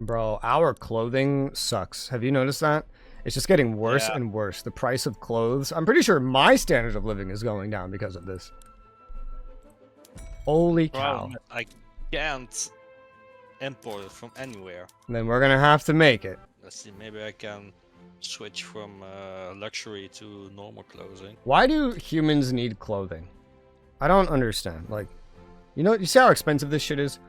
Bro, our clothing sucks. Have you noticed that? It's just getting worse and worse. The price of clothes. I'm pretty sure my standard of living is going down because of this. Holy cow. I can't import it from anywhere. Then we're gonna have to make it. Let's see, maybe I can switch from luxury to normal clothing. Why do humans need clothing? I don't understand. Like, you see how expensive this shit is?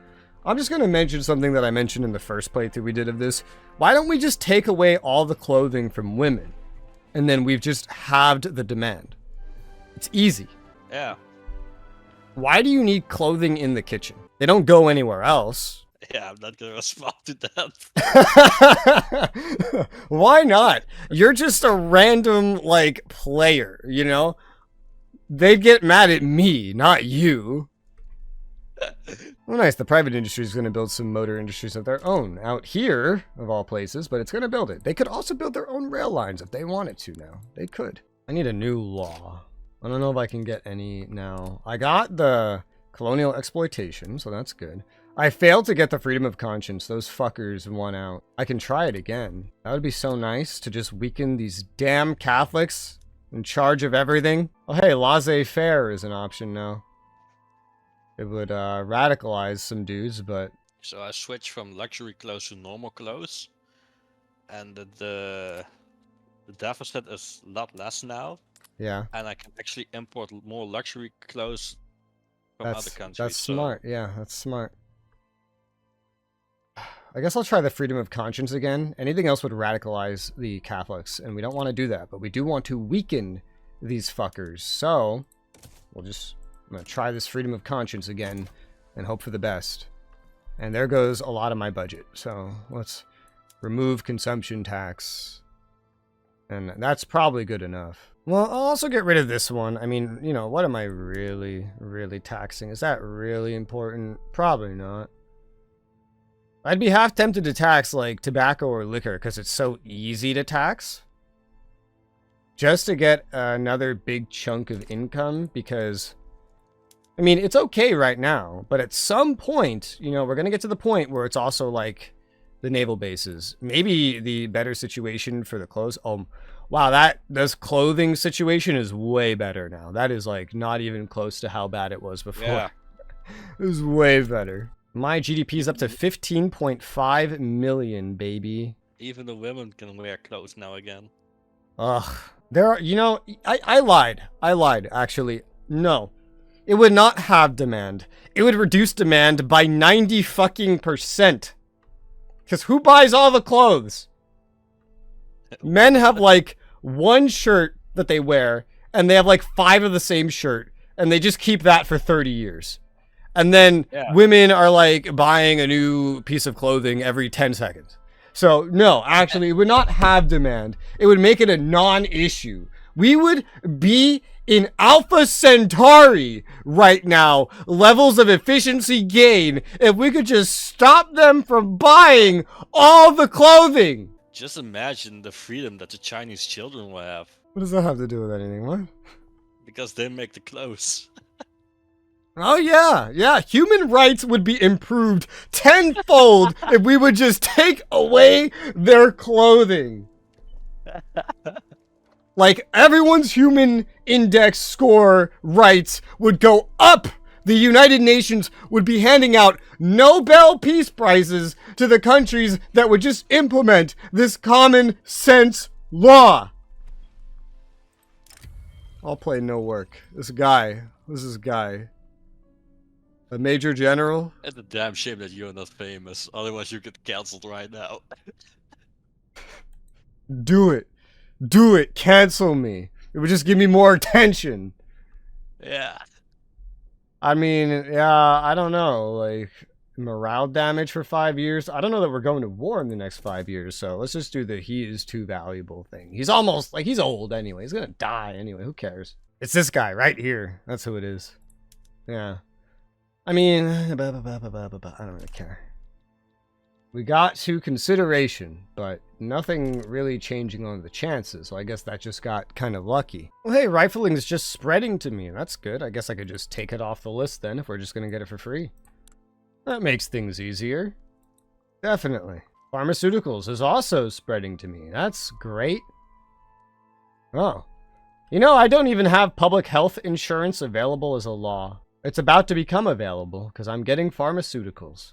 I'm just gonna mention something that I mentioned in the first playthrough we did of this. Why don't we just take away all the clothing from women? And then we've just halved the demand. It's easy. Yeah. Why do you need clothing in the kitchen? They don't go anywhere else. Yeah, I'm not gonna respond to that. Why not? You're just a random, like, player, you know? They'd get mad at me, not you. Well, nice. The private industry is going to build some motor industries of their own out here, of all places, but it's going to build it. They could also build their own rail lines if they wanted to now. They could. I need a new law. I don't know if I can get any now. I got the colonial exploitation, so that's good. I failed to get the freedom of conscience. Those fuckers won out. I can try it again. That would be so nice to just weaken these damn Catholics in charge of everything. Oh, hey, laissez-faire is an option now. It would radicalize some dudes, but... So I switched from luxury clothes to normal clothes. And the deficit is a lot less now. Yeah. And I can actually import more luxury clothes from other countries. That's smart. Yeah, that's smart. I guess I'll try the freedom of conscience again. Anything else would radicalize the Catholics, and we don't want to do that. But we do want to weaken these fuckers. So, I'm going to try this freedom of conscience again and hope for the best. And there goes a lot of my budget. So, let's remove consumption tax. And that's probably good enough. Well, I'll also get rid of this one. I mean, you know, what am I really taxing? Is that really important? Probably not. I'd be half tempted to tax, like, tobacco or liquor, because it's so easy to tax. Just to get another big chunk of income, because... I mean, it's okay right now, but at some point, you know, we're going to get to the point where it's also, like, the naval bases. Maybe the better situation for the clothes. Oh, wow, this clothing situation is way better now. That is, like, not even close to how bad it was before. Yeah. It was way better. My GDP is up to 15.5 million, baby. Even the women can wear clothes now again. Ugh. There are, you know, I lied. I lied, actually. No. It would not have demand. It would reduce demand by 90%. Because who buys all the clothes? Men have, like, one shirt that they wear, and they have, like, 5 of the same shirt, and they just keep that for 30 years. And then women are, like, buying a new piece of clothing every 10 seconds. So, no, actually, it would not have demand. It would make it a non-issue. We would be in Alpha Centauri right now, levels of efficiency gain, if we could just stop them from buying all the clothing. Just imagine the freedom that the Chinese children will have. What does that have to do with anything? What? Because they make the clothes. Oh, yeah. Yeah, human rights would be improved tenfold if we would just take away their clothing. Like, everyone's human index score rights would go up. The United Nations would be handing out Nobel Peace Prizes to the countries that would just implement this common sense law. I'll play no work. This is guy. A major general? It's a damn shame that you're not famous, otherwise you get cancelled right now. Do it. Do it. Cancel me. It would just give me more attention. Yeah. I mean, yeah, I don't know. Like, morale damage for 5 years? I don't know that we're going to war in the next 5 years, so let's just do the he is too valuable thing. He's almost, like, he's old anyway. He's gonna die anyway. Who cares? It's this guy right here. That's who it is. Yeah. I mean, I don't really care. We got to consideration, but nothing really changing on the chances, so I guess that just got kind of lucky. Well, hey, rifling is just spreading to me. That's good. I guess I could just take it off the list then if we're just going to get it for free. That makes things easier. Definitely. Pharmaceuticals is also spreading to me. That's great. Oh. You know, I don't even have public health insurance available as a law. It's about to become available because I'm getting pharmaceuticals.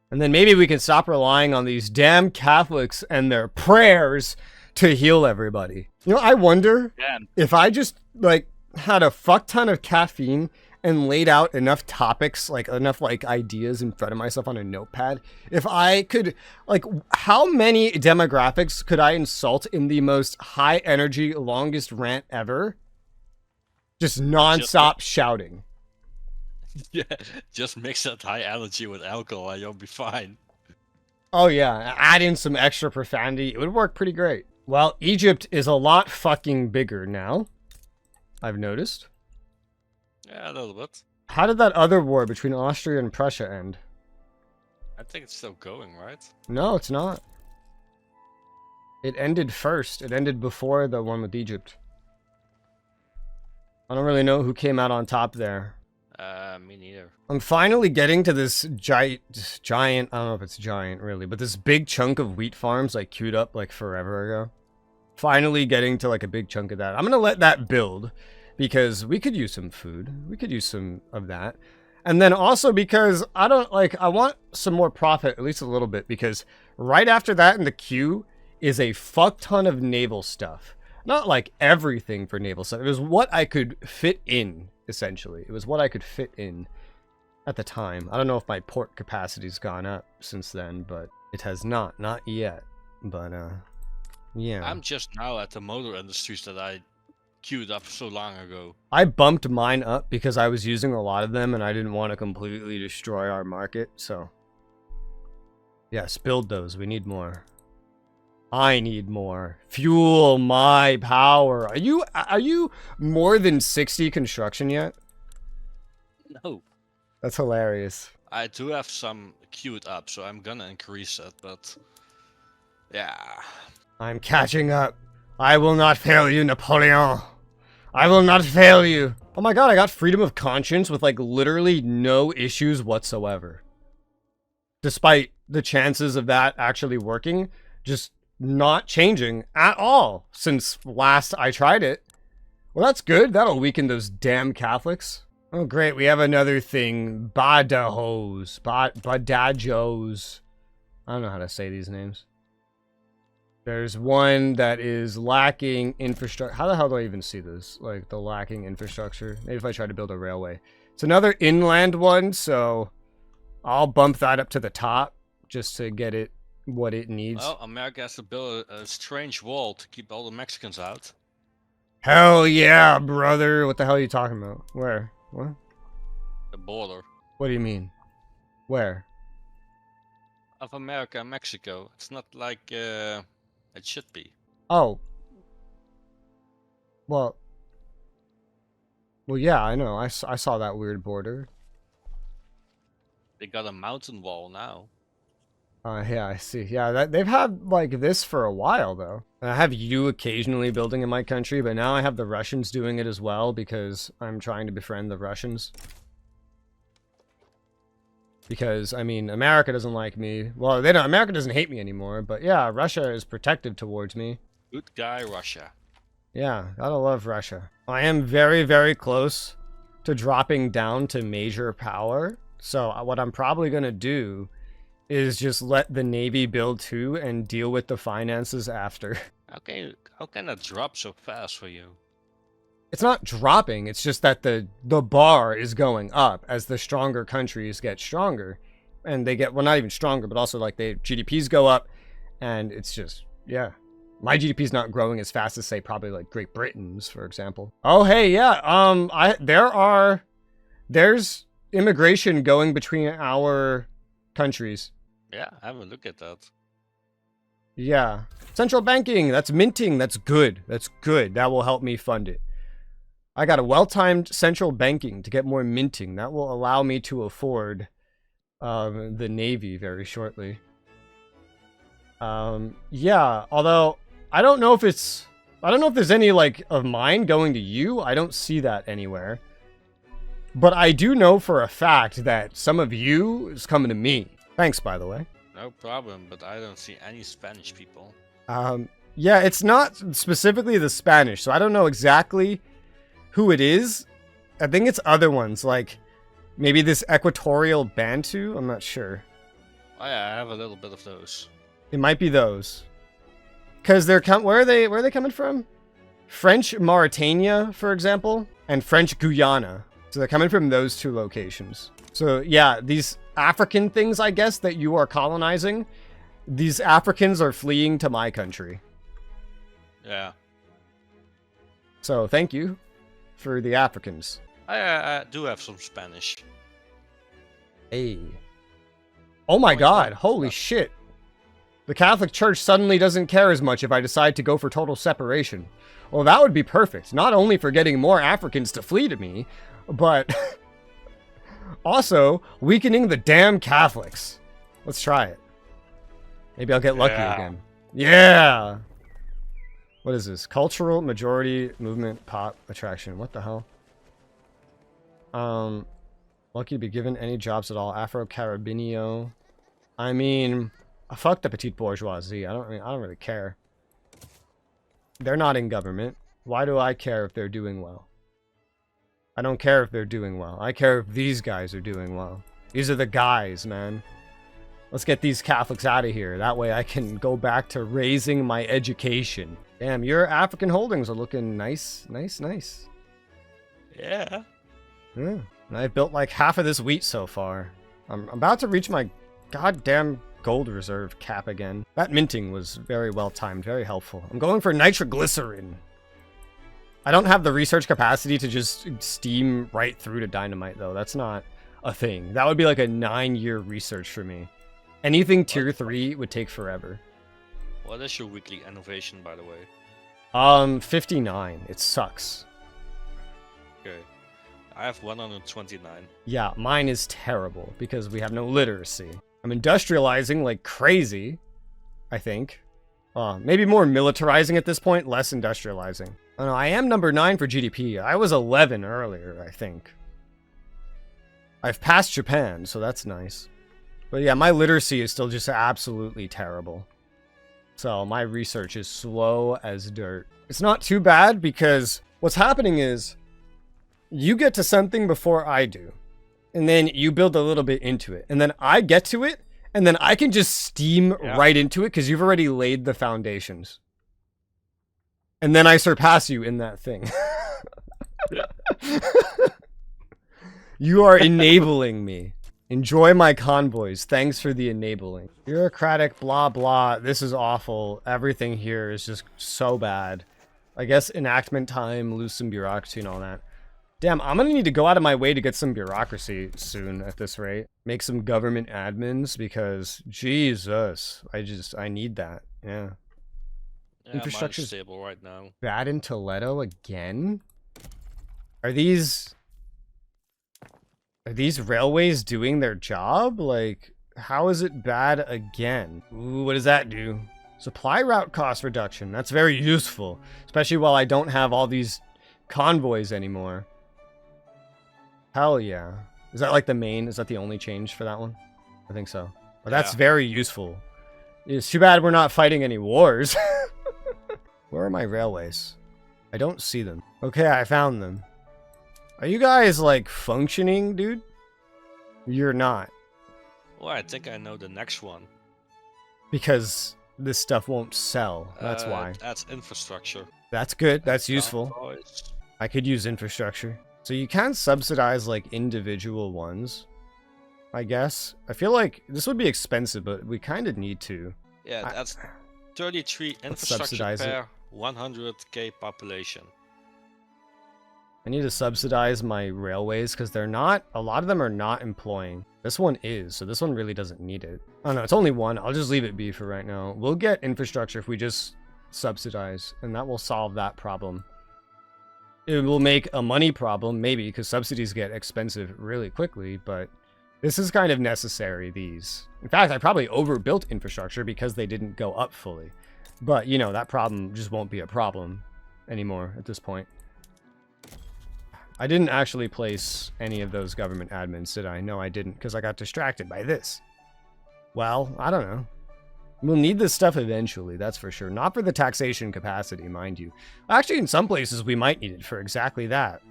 And then maybe we can stop relying on these damn Catholics and their prayers to heal everybody. You know, I wonder if I just, like, had a fuck ton of caffeine and laid out enough topics, like enough like ideas in front of myself on a notepad, if I could, like, how many demographics could I insult in the most high energy, longest rant ever? Just nonstop shouting. Yeah, just mix that high energy with alcohol and you'll be fine. Oh yeah, add in some extra profanity. It would work pretty great. Well, Egypt is a lot fucking bigger now, I've noticed. Yeah, a little bit. How did that other war between Austria and Prussia end? I think it's still going, right? No, it's not. It ended first. It ended before the one with Egypt. I don't really know who came out on top there. Me neither. I'm finally getting to this giant, I don't know if it's giant really, but this big chunk of wheat farms like queued up like forever ago. Finally getting to like a big chunk of that. I'm gonna let that build because we could use some food. We could use some of that. And then also because I want some more profit, at least a little bit, because right after that in the queue is a fuck ton of naval stuff. Not like everything for naval stuff. It was what I could fit in. Essentially, it was what I could fit in at the time. I don't know if my port capacity's gone up since then, but it has not yet. But yeah. I'm just now at the motor industries that I queued up so long ago. I bumped mine up because I was using a lot of them and I didn't want to completely destroy our market. So yes, build those. We need more. I need more. Fuel my power. Are you more than 60 construction yet? No. That's hilarious. I do have some queued up, so I'm gonna increase it, but yeah. I'm catching up. I will not fail you, Napoleon. I will not fail you. Oh my god, I got freedom of conscience with like literally no issues whatsoever. Despite the chances of that actually working, just not changing at all since last I tried it. Well, that's good. That'll weaken those damn Catholics. Oh, great. We have another thing. Badajos. Badajos. I don't know how to say these names. There's one that is lacking infrastructure. How the hell do I even see this? Like, the lacking infrastructure. Maybe if I try to build a railway. It's another inland one, so I'll bump that up to the top just to get it what it needs. Well, America has to build a strange wall to keep all the Mexicans out. Hell yeah, brother. What the hell are you talking about? Where? What? The border What do you mean? Where? of America and Mexico. It's not like it should be. Oh. Well, yeah, I know. I saw that weird border. They got a mountain wall now. Yeah, I see. Yeah, they've had like this for a while though. And I have you occasionally building in my country, but now I have the Russians doing it as well because I'm trying to befriend the Russians. Because, I mean, America doesn't like me. Well, they don't. America doesn't hate me anymore, but yeah, Russia is protective towards me. Good guy, Russia. Yeah, gotta love Russia. I am very, very close to dropping down to major power. So what I'm probably gonna do is just let the Navy build too and deal with the finances after. How can that drop so fast for you? It's not dropping, it's just that the bar is going up as the stronger countries get stronger. And they get, well, not even stronger, but also like their GDPs go up. And it's just, yeah. My GDP is not growing as fast as, say, probably like Great Britain's, for example. Oh, hey, yeah, there's immigration going between our countries. Yeah, have a look at that. Yeah. Central banking, that's minting, that's good. That's good. That will help me fund it. I got a well-timed central banking to get more minting. That will allow me to afford the Navy very shortly. Yeah, although I don't know if there's any like of mine going to you. I don't see that anywhere. But I do know for a fact that some of you is coming to me. Thanks, by the way. No problem, but I don't see any Spanish people. Yeah, it's not specifically the Spanish, so I don't know exactly who it is. I think it's other ones, like maybe this Equatorial Bantu. I'm not sure. Oh yeah, I have a little bit of those. It might be those, because they're where are they coming from? French Mauritania, for example, and French Guyana. So they're coming from those two locations. So yeah, these African things, I guess, that you are colonizing, these Africans are fleeing to my country. Yeah. So thank you for the Africans. I do have some Spanish. Hey. Oh my god, holy shit. The Catholic Church suddenly doesn't care as much if I decide to go for total separation. Well, that would be perfect. Not only for getting more Africans to flee to me, but also weakening the damn Catholics. Let's try it. Maybe I'll get lucky again. Yeah! What is this? Cultural majority movement pop attraction. What the hell? Lucky to be given any jobs at all. Afro-Carabinio. I mean, fuck the petite bourgeoisie. I don't really care. They're not in government. Why do I care if they're doing well? I don't care if they're doing well. I care if these guys are doing well. These are the guys, man. Let's get these Catholics out of here. That way I can go back to raising my education. Damn, your African holdings are looking nice, nice, nice. Yeah. Yeah. And I've built like half of this wheat so far. I'm about to reach my goddamn gold reserve cap again. That minting was very well timed, very helpful. I'm going for nitroglycerin. I don't have the research capacity to just steam right through to dynamite, though. That's not a thing. That would be like a 9-year research for me. Anything tier 3 would take forever. What is your weekly innovation, by the way? 59. It sucks. Okay. I have 129. Yeah, mine is terrible because we have no literacy. I'm industrializing like crazy, I think. Maybe more militarizing at this point, less industrializing. Oh no, I am number 9 for GDP. I was 11 earlier, I think. I've passed Japan, so that's nice. But yeah, my literacy is still just absolutely terrible. So my research is slow as dirt. It's not too bad because what's happening is you get to something before I do. And then you build a little bit into it. And then I get to it. And then I can just steam right into it because you've already laid the foundations. And then I surpass you in that thing. You are enabling me. Enjoy my convoys. Thanks for the enabling. Bureaucratic, blah, blah. This is awful. Everything here is just so bad. I guess enactment time, lose some bureaucracy and all that. Damn, I'm gonna need to go out of my way to get some bureaucracy soon at this rate. Make some government admins because, Jesus, I need that. Yeah. Infrastructure stable right now. Bad in Toledo again? Are these railways doing their job? Like, how is it bad again? Ooh, what does that do? Supply route cost reduction. That's very useful, especially while I don't have all these convoys anymore. Hell yeah. Is that like the main? Is that the only change for that one? I think so. But that's very useful. It's too bad we're not fighting any wars. Where are my railways? I don't see them. Okay, I found them. Are you guys, like, functioning, dude? You're not. Well, I think I know the next one. Because this stuff won't sell. That's why. That's infrastructure. That's good. That's useful. I could use infrastructure. So you can subsidize, like, individual ones, I guess. I feel like this would be expensive, but we kind of need to. Yeah, that's 33 infrastructure per 100k population. I need to subsidize my railways because they're not, a lot of them are not employing. This one is, so this one really doesn't need it. Oh no, it's only one. I'll just leave it be for right now. We'll get infrastructure if we just subsidize, and that will solve that problem. It will make a money problem, maybe, because subsidies get expensive really quickly, but this is kind of necessary, these. In fact, I probably overbuilt infrastructure because they didn't go up fully. But, you know, that problem just won't be a problem anymore at this point. I didn't actually place any of those government admins, did I? No, I didn't, because I got distracted by this. Well, I don't know. We'll need this stuff eventually, that's for sure. Not for the taxation capacity, mind you. Actually, in some places, we might need it for exactly that.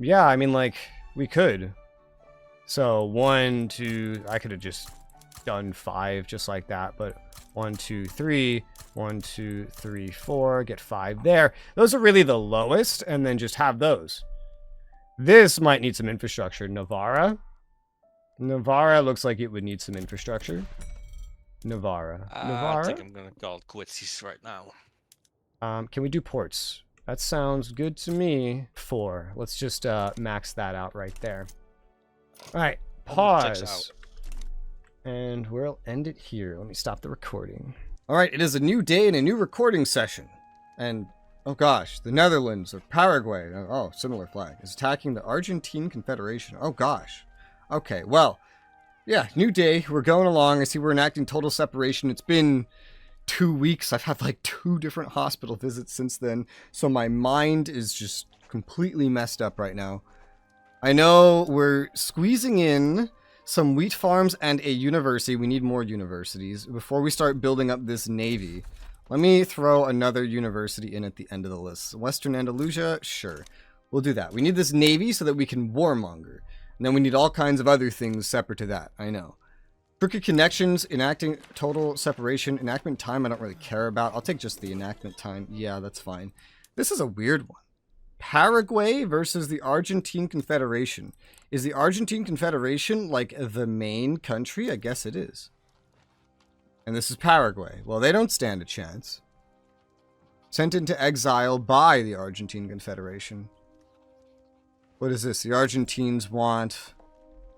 Yeah, I mean, like, we could. So, 1, 2... I could have just done 5 just like that, but 1, 2, 3... 1, 2, 3, 4... Get 5 there. Those are really the lowest, and then just have those. This might need some infrastructure. Navarra? Navarra looks like it would need some infrastructure. Navarra. I think I'm gonna call it quitsies right now. Can we do ports? That sounds good to me. 4. Let's just max that out right there. All right, pause. And we'll end it here. Let me stop the recording. All right, it is a new day and a new recording session. And, oh gosh, the Netherlands or Paraguay, oh, similar flag, is attacking the Argentine Confederation. Oh gosh. Okay, well, yeah, new day. We're going along. I see we're enacting total separation. It's been 2 weeks. I've had like 2 different hospital visits since then. So my mind is just completely messed up right now. I know we're squeezing in some wheat farms and a university. We need more universities before we start building up this navy. Let me throw another university in at the end of the list. Western Andalusia? Sure. We'll do that. We need this navy so that we can warmonger. And then we need all kinds of other things separate to that. I know. Crooked connections, enacting total separation, enactment time I don't really care about. I'll take just the enactment time. Yeah, that's fine. This is a weird one. Paraguay versus the Argentine Confederation. Is the Argentine Confederation like the main country? I guess it is. And this is Paraguay. Well, they don't stand a chance. Sent into exile by the Argentine Confederation. What is this? The Argentines want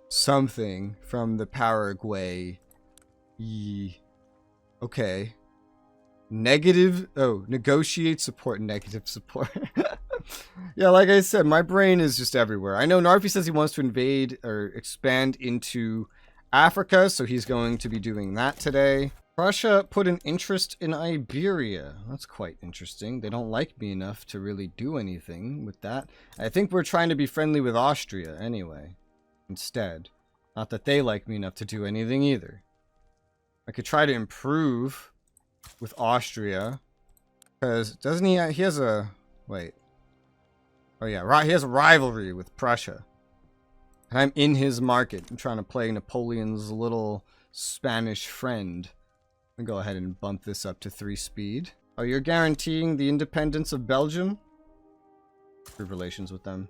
something from the Paraguay. Okay. Negative. Oh, negotiate support. Negative support. Yeah, like I said, my brain is just everywhere. I know Narfi says he wants to invade or expand into Africa, so he's going to be doing that today. Prussia put an interest in Iberia. That's quite interesting. They don't like me enough to really do anything with that. I think we're trying to be friendly with Austria anyway. Instead. Not that they like me enough to do anything either. I could try to improve with Austria. Because doesn't he has a... Wait. Oh yeah, he has a rivalry with Prussia. And I'm in his market. I'm trying to play Napoleon's little Spanish friend. I'll go ahead and bump this up to 3 speed. Oh, you're guaranteeing the independence of Belgium? Good relations with them.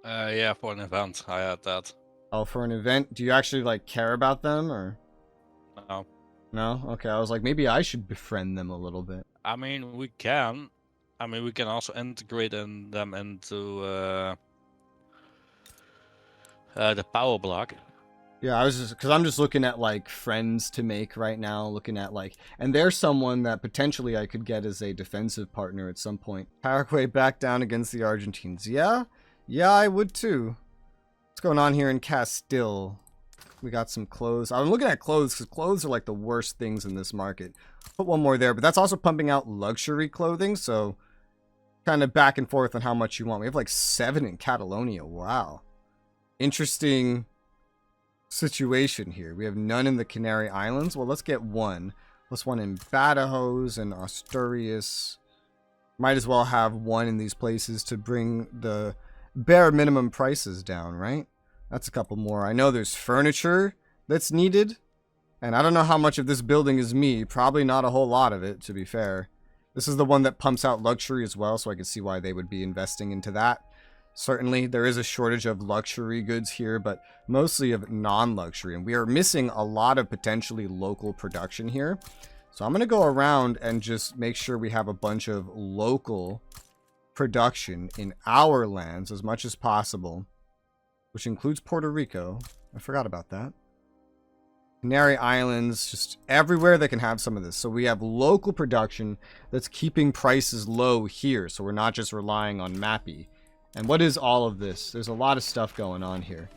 Yeah, for an event, I had that. Oh, for an event? Do you actually, like, care about them, or? No. No? Okay, I was like, maybe I should befriend them a little bit. I mean, we can. I mean, we can also integrate them into the power block. Yeah, I was just, because I'm just looking at, like, friends to make right now, looking at, like, and there's someone that potentially I could get as a defensive partner at some point. Paraguay back down against the Argentines. Yeah? Yeah, I would too. What's going on here in Castile? We got some clothes. I'm looking at clothes, because clothes are, like, the worst things in this market. Put one more there, but that's also pumping out luxury clothing, so kind of back and forth on how much you want. We have, like, 7 in Catalonia. Wow. Interesting situation here. We have none in the Canary Islands. Well, let's get 1. Plus 1 in Badajoz and Asturias. Might as well have 1 in these places to bring the bare minimum prices down, right? That's a couple more. I know there's furniture that's needed. And I don't know how much of this building is me. Probably not a whole lot of it, to be fair. This is the one that pumps out luxury as well, so I can see why they would be investing into that. Certainly, there is a shortage of luxury goods here, but mostly of non-luxury. And we are missing a lot of potentially local production here. So I'm going to go around and just make sure we have a bunch of local production in our lands as much as possible, which includes Puerto Rico. I forgot about that. Canary Islands, just everywhere they can have some of this. So we have local production that's keeping prices low here. So we're not just relying on Mappy. And what is all of this? There's a lot of stuff going on here.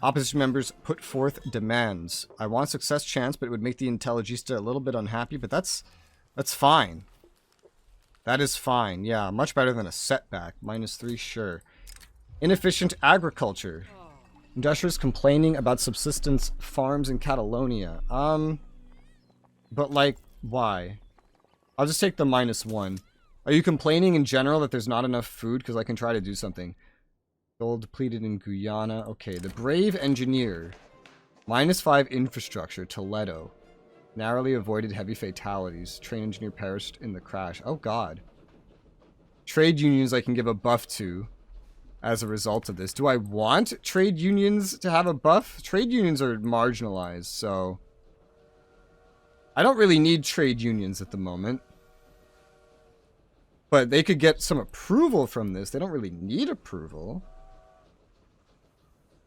Opposition members put forth demands. I want success chance, but it would make the Intelligista a little bit unhappy, but that's fine. That is fine. Yeah, much better than a setback. -3, sure. Inefficient agriculture. Industrialists complaining about subsistence farms in Catalonia. But like, why? I'll just take the -1. Are you complaining in general that there's not enough food? Because I can try to do something. Gold depleted in Guyana. Okay, the Brave Engineer. -5 infrastructure, Toledo. Narrowly avoided heavy fatalities. Train engineer perished in the crash. Oh god. Trade unions I can give a buff to as a result of this. Do I want trade unions to have a buff? Trade unions are marginalized, so I don't really need trade unions at the moment. But they could get some approval from this. They don't really need approval.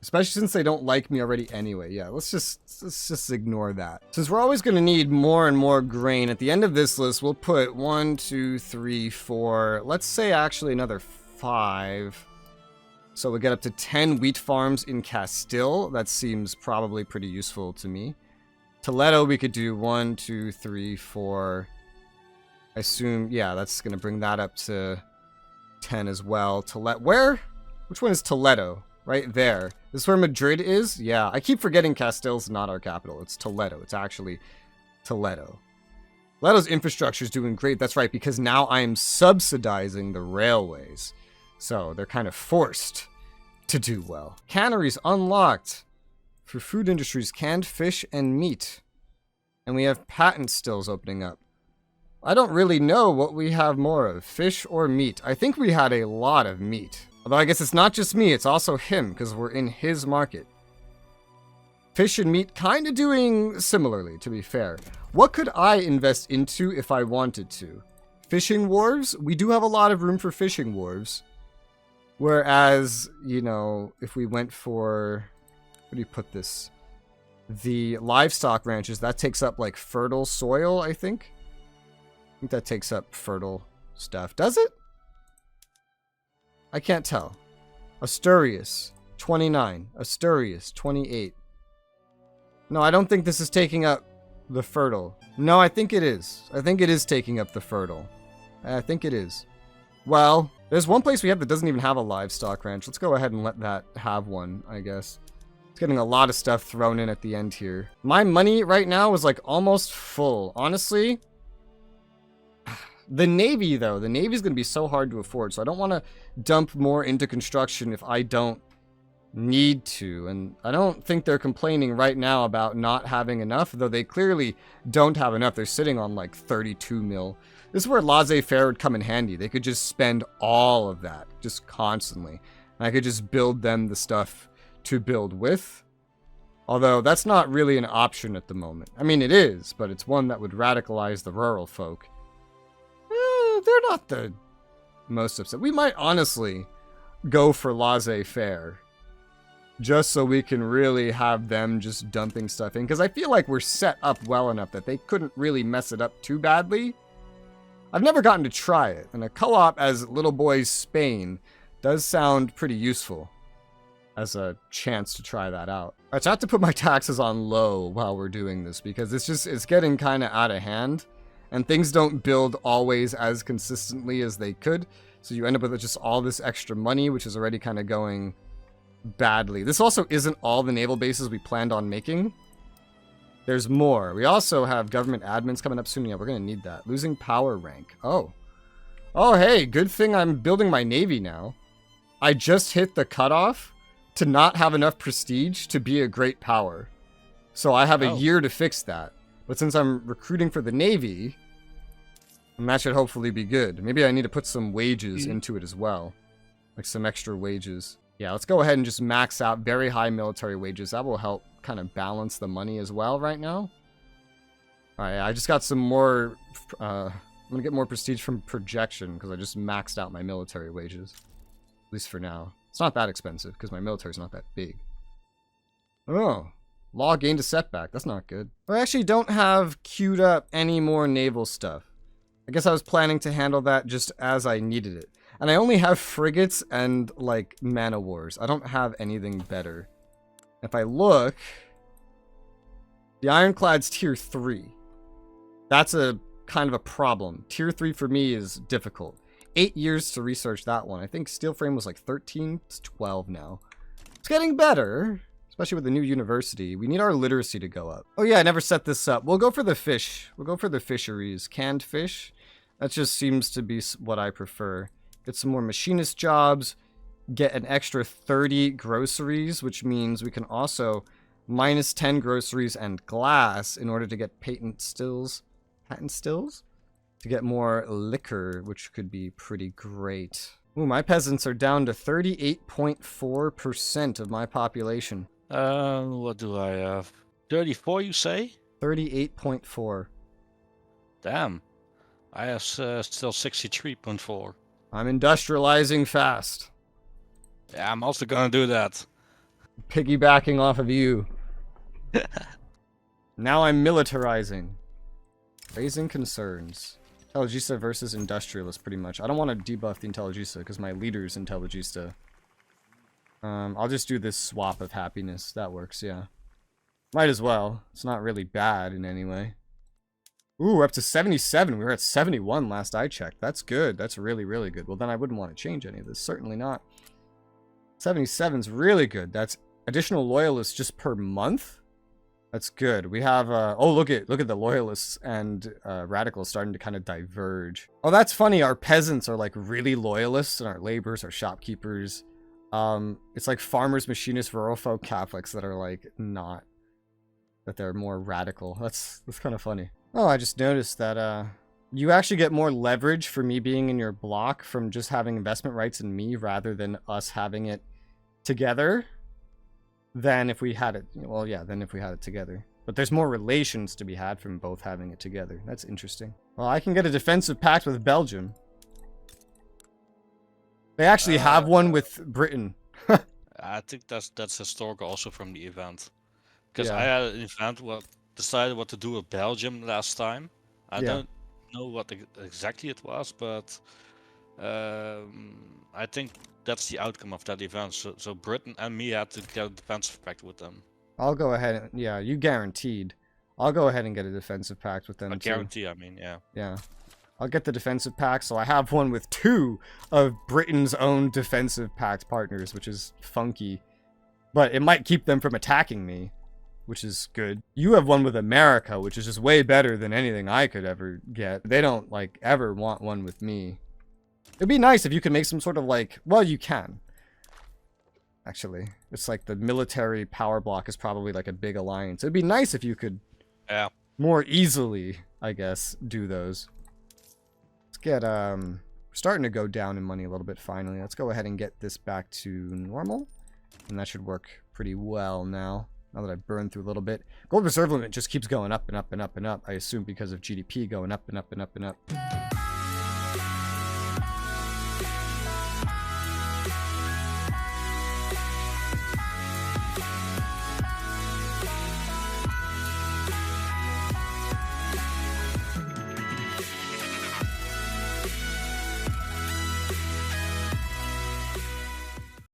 Especially since they don't like me already anyway. Yeah, let's just ignore that. Since we're always going to need more and more grain, at the end of this list, we'll put 1, 2, 3, 4. Let's say actually another 5. So we'll get up to 10 wheat farms in Castile. That seems probably pretty useful to me. Toledo, we could do 1, 2, 3, 4. I assume, yeah, that's going to bring that up to 10 as well. Where? Which one is Toledo? Right there. This is where Madrid is? Yeah, I keep forgetting Castile's not our capital. It's Toledo. It's actually Toledo. Toledo's infrastructure is doing great. That's right, because now I am subsidizing the railways. So they're kind of forced to do well. Canneries unlocked for food industries, canned fish and meat. And we have patent stills opening up. I don't really know what we have more of, fish or meat. I think we had a lot of meat. Although I guess it's not just me, it's also him, because we're in his market. Fish and meat kind of doing similarly, to be fair. What could I invest into if I wanted to? Fishing wharves? We do have a lot of room for fishing wharves. Whereas, you know, if we went for... Where do you put this? The livestock ranches, that takes up, like, fertile soil, I think? I think that takes up fertile stuff. Does it? I can't tell. Asturias, 29. Asturias, 28. No, I don't think this is taking up the fertile. No, I think it is. I think it is taking up the fertile. I think it is. Well, there's one place we have that doesn't even have a livestock ranch. Let's go ahead and let that have one, I guess. It's getting a lot of stuff thrown in at the end here. My money right now is like almost full. Honestly, the Navy, though. The Navy's going to be so hard to afford, so I don't want to dump more into construction if I don't need to. And I don't think they're complaining right now about not having enough, though they clearly don't have enough. They're sitting on like 32 mil. This is where laissez-faire would come in handy. They could just spend all of that, just constantly. And I could just build them the stuff to build with. Although that's not really an option at the moment. I mean, it is, but it's one that would radicalize the rural folk. They're not the most upset. We might honestly go for laissez-faire just so we can really have them just dumping stuff in, because I feel like we're set up well enough that they couldn't really mess it up too badly. I've never gotten to try it, and a co-op as Little Boy Spain does sound pretty useful as a chance to try that out. Alright, so I have to put my taxes on low while we're doing this, because it's getting kind of out of hand. And things don't build always as consistently as they could. So you end up with just all this extra money, which is already kind of going badly. This also isn't all the naval bases we planned on making. There's more. We also have government admins coming up soon. Yeah, we're going to need that. Losing power rank. Oh. Oh, hey, good thing I'm building my navy now. I just hit the cutoff to not have enough prestige to be a great power. So I have a year to fix that. But since I'm recruiting for the Navy, and that should hopefully be good. Maybe I need to put some wages into it as well. Like some extra wages. Yeah, let's go ahead and just max out very high military wages. That will help kind of balance the money as well right now. Alright, I just got some more... I'm going to get more prestige from projection because I just maxed out my military wages. At least for now. It's not that expensive because my military's not that big. Oh. Law gained a setback. That's not good. I actually don't have queued up any more naval stuff. I guess I was planning to handle that just as I needed it. And I only have frigates and, like, man-o'-wars. I don't have anything better. If I look... The Ironclad's tier 3. That's a kind of a problem. Tier 3 for me is difficult. 8 years to research that one. I think steel frame was like 13. It's 12 now. It's getting better, especially with the new university. We need our literacy to go up. Oh yeah, I never set this up. We'll go for the fish. We'll go for the fisheries. Canned fish. That just seems to be what I prefer. Get some more machinist jobs. Get an extra 30 groceries, which means we can also minus 10 groceries and glass in order to get patent stills. Patent stills? To get more liquor, which could be pretty great. Ooh, my peasants are down to 38.4% of my population. What do I have? 34, you say? 38.4. Damn. I have still 63.4. I'm industrializing fast. Yeah, I'm also gonna do that. Piggybacking off of you. Now I'm militarizing. Raising concerns. Intelligista versus Industrialist, pretty much. I don't want to debuff the Intelligista because my leader's Intelligista. I'll just do this swap of happiness. That works, yeah. Might as well. It's not really bad in any way. Ooh, we're up to 77. We were at 71 last I checked. That's good. That's really, really good. Well, then I wouldn't want to change any of this. Certainly not. 77's really good. That's additional loyalists just per month? That's good. We have, oh, look at the loyalists and radicals starting to kind of diverge. Oh, that's funny. Our peasants are like really loyalists and our laborers, our shopkeepers. It's like farmers, machinists, rural folk, Catholics that are like not, that they're more radical. That's kind of funny. Oh, I just noticed that, you actually get more leverage for me being in your block from just having investment rights in me rather than us having it together. Than if we had it, well, yeah, than if we had it together. But there's more relations to be had from both having it together. That's interesting. Well, I can get a defensive pact with Belgium. They actually have one with Britain. I think that's historical also from the event. Because Yeah. I had an event what decided what to do with Belgium last time. I Yeah. don't know what exactly it was, but I think that's the outcome of that event. So Britain and me had to get a defensive pact with them. I'll go ahead and, yeah, you guaranteed. I'll go ahead and get a defensive pact with them A too. guarantee, I mean, yeah. Yeah. I'll get the defensive pact, so I have one with 2 of Britain's own defensive pact partners, which is funky. But it might keep them from attacking me, which is good. You have one with America, which is just way better than anything I could ever get. They don't, like, ever want one with me. It'd be nice if you could make some sort of, like, well, you can. Actually, it's like the military power block is probably like a big alliance. It'd be nice if you could more easily, I guess, do those. Let's get, starting to go down in money a little bit finally. Let's go ahead and get this back to normal. And that should work pretty well now that I've burned through a little bit. Gold reserve limit just keeps going up and up and up and up. I assume because of GDP going up and up and up and up.